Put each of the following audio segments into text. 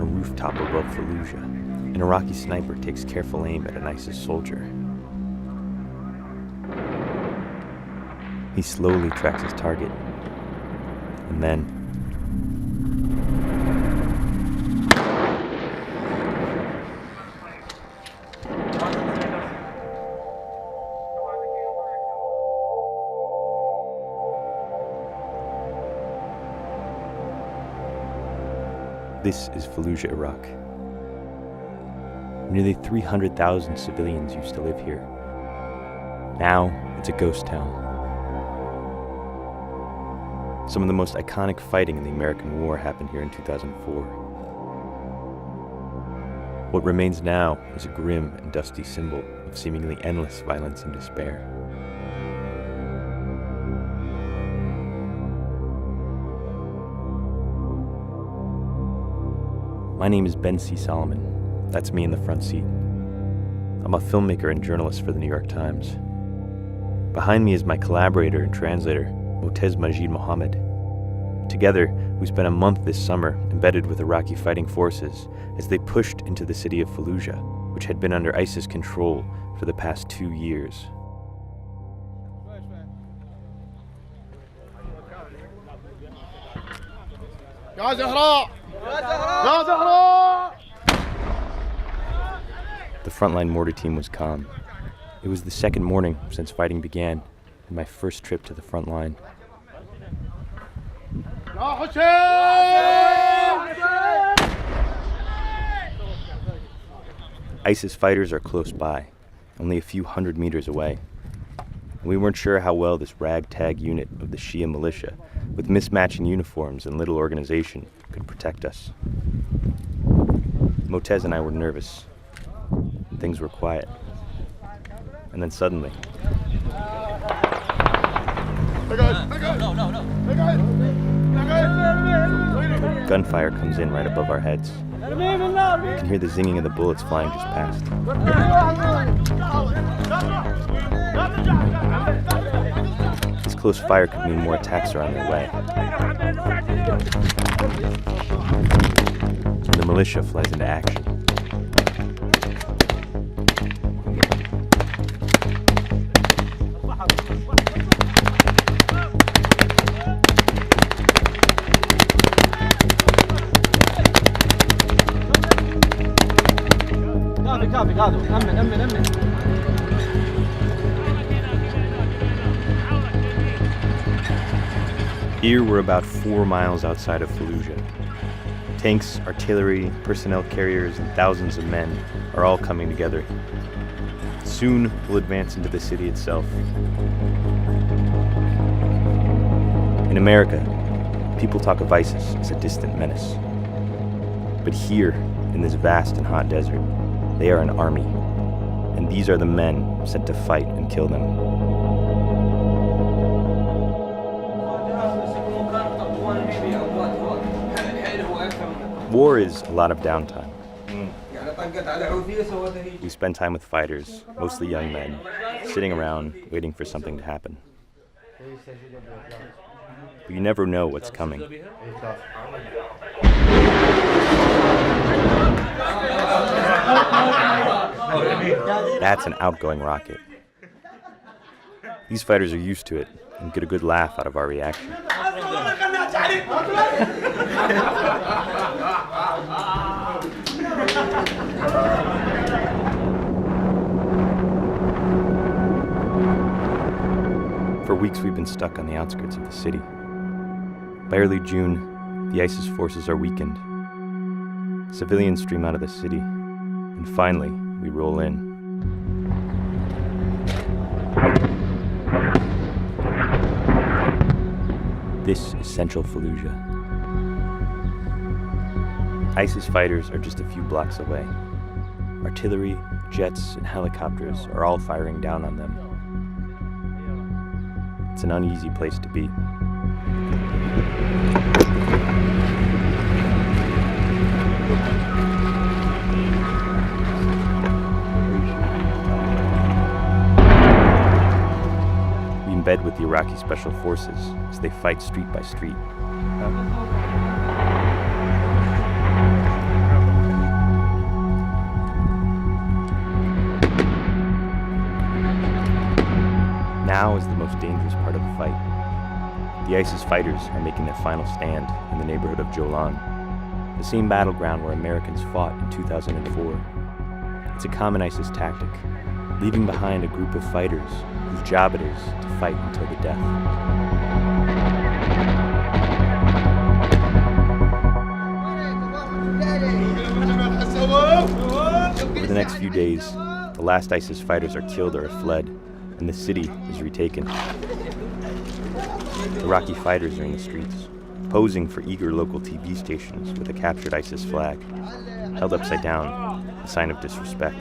on a rooftop above Falluja. An Iraqi sniper takes careful aim at an ISIS soldier. He slowly tracks his target, and then this is Falluja, Iraq. Nearly 300,000 civilians used to live here. Now, it's a ghost town. Some of the most iconic fighting in the American War happened here in 2004. What remains now is a grim and dusty symbol of seemingly endless violence and despair. My name is Ben C. Solomon. That's me in the front seat. I'm a filmmaker and journalist for the New York Times. Behind me is my collaborator and translator, Motez Majid Mohammed. Together, we spent a month this summer embedded with Iraqi fighting forces as they pushed into the city of Falluja, which had been under ISIS control for the past 2 years. The frontline mortar team was calm. It was the second morning since fighting began, and my first trip to the front line. ISIS fighters are close by, only a few hundred meters away. We weren't sure how well this ragtag unit of the Shia militia, with mismatching uniforms and little organization, could protect us. Motez and I were nervous. Things were quiet. And then suddenly... gunfire comes in right above our heads. You can hear the zinging of the bullets flying just past. This close fire could mean more attacks are on their way. And the militia flies into action. Here we're about 4 miles outside of Falluja. Tanks, artillery, personnel carriers, and thousands of men are all coming together. Soon we'll advance into the city itself. In America, people talk of ISIS as a distant menace. But here, in this vast and hot desert, they are an army, and these are the men sent to fight and kill them. War is a lot of downtime. We spend time with fighters, mostly young men, sitting around waiting for something to happen. But you never know what's coming. That's an outgoing rocket. These fighters are used to it and get a good laugh out of our reaction. For weeks we've been stuck on the outskirts of the city. By early June, the ISIS forces are weakened. Civilians stream out of the city, and finally, we roll in. This is central Falluja. ISIS fighters are just a few blocks away. Artillery, jets, and helicopters are all firing down on them. It's an uneasy place to be. We embed with the Iraqi Special Forces as they fight street by street. Now is the most dangerous part of the fight. The ISIS fighters are making their final stand in the neighborhood of Jolan, the same battleground where Americans fought in 2004. It's a common ISIS tactic, leaving behind a group of fighters whose job it is to fight until the death. Over the next few days, the last ISIS fighters are killed or have fled, and the city is retaken. Iraqi fighters are in the streets, posing for eager local TV stations with a captured ISIS flag, held upside down, a sign of disrespect.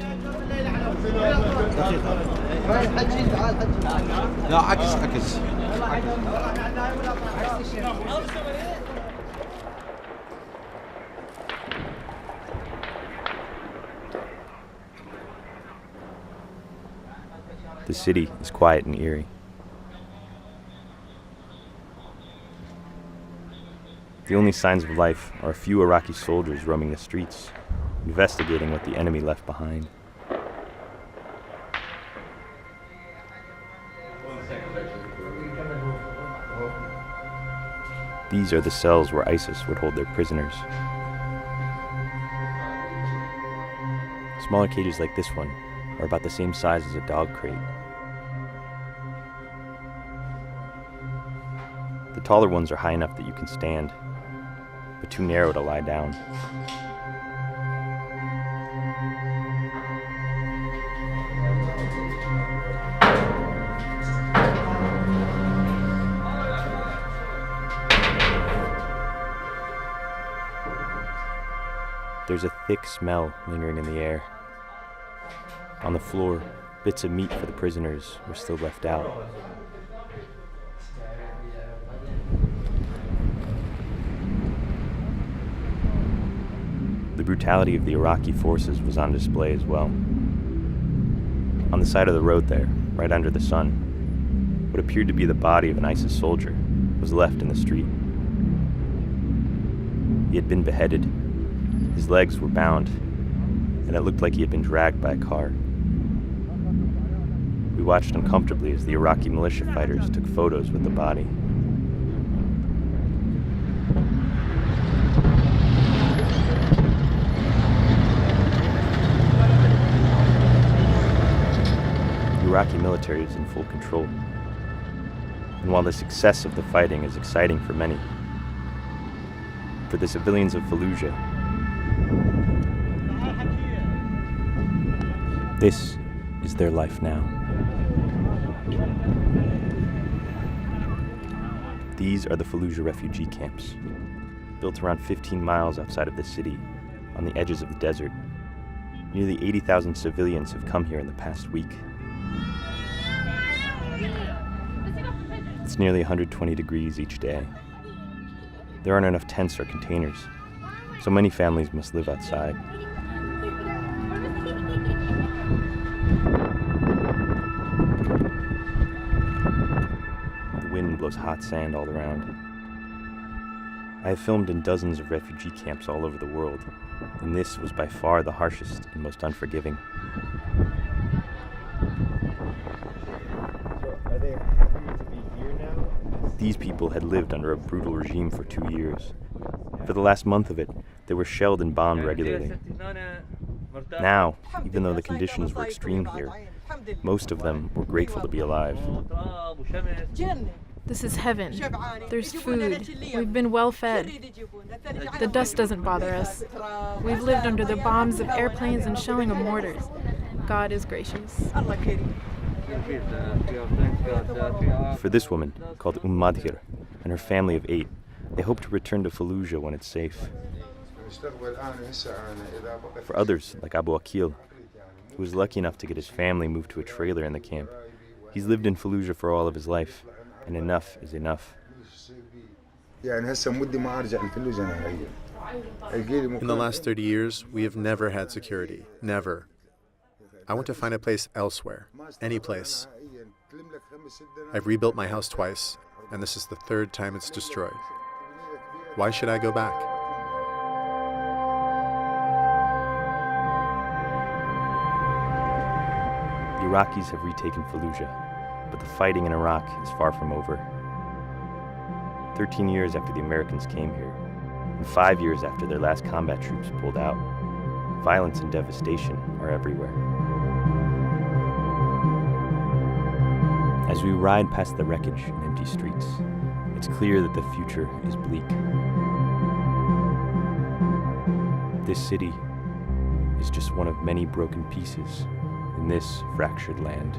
The city is quiet and eerie. The only signs of life are a few Iraqi soldiers roaming the streets, investigating what the enemy left behind. These are the cells where ISIS would hold their prisoners. Smaller cages like this one are about the same size as a dog crate. The taller ones are high enough that you can stand, but too narrow to lie down. There's a thick smell lingering in the air. On the floor, bits of meat for the prisoners were still left out. The brutality of the Iraqi forces was on display as well. On the side of the road there, right under the sun, what appeared to be the body of an ISIS soldier was left in the street. He had been beheaded, his legs were bound, and it looked like he had been dragged by a car. We watched uncomfortably as the Iraqi militia fighters took photos with the body. The Iraqi military is in full control. And while the success of the fighting is exciting for many, for the civilians of Falluja, this is their life now. These are the Falluja refugee camps, built around 15 miles outside of the city, on the edges of the desert. Nearly 80,000 civilians have come here in the past week. It's nearly 120 degrees each day. There aren't enough tents or containers, so many families must live outside. The wind blows hot sand all around. I have filmed in dozens of refugee camps all over the world, and this was by far the harshest and most unforgiving. Are they happy to be here now? These people had lived under a brutal regime for 2 years. For the last month of it, they were shelled and bombed regularly. Now, even though the conditions were extreme here, most of them were grateful to be alive. This is heaven. There's food. We've been well fed. The dust doesn't bother us. We've lived under the bombs of airplanes and shelling of mortars. God is gracious. For this woman, called Madhir, and her family of 8, they hope to return to Falluja when it's safe. For others, like Abu Akil, who was lucky enough to get his family moved to a trailer in the camp, he's lived in Falluja for all of his life, and enough is enough. In the last 30 years, we have never had security. Never. I want to find a place elsewhere. Any place. I've rebuilt my house twice, and this is the 3rd time it's destroyed. Why should I go back? The Iraqis have retaken Falluja, But the fighting in Iraq is far from over. 13 years after the Americans came here, and 5 years after their last combat troops pulled out, violence and devastation are everywhere. As we ride past the wreckage and empty streets, it's clear that the future is bleak. This city is just one of many broken pieces in this fractured land.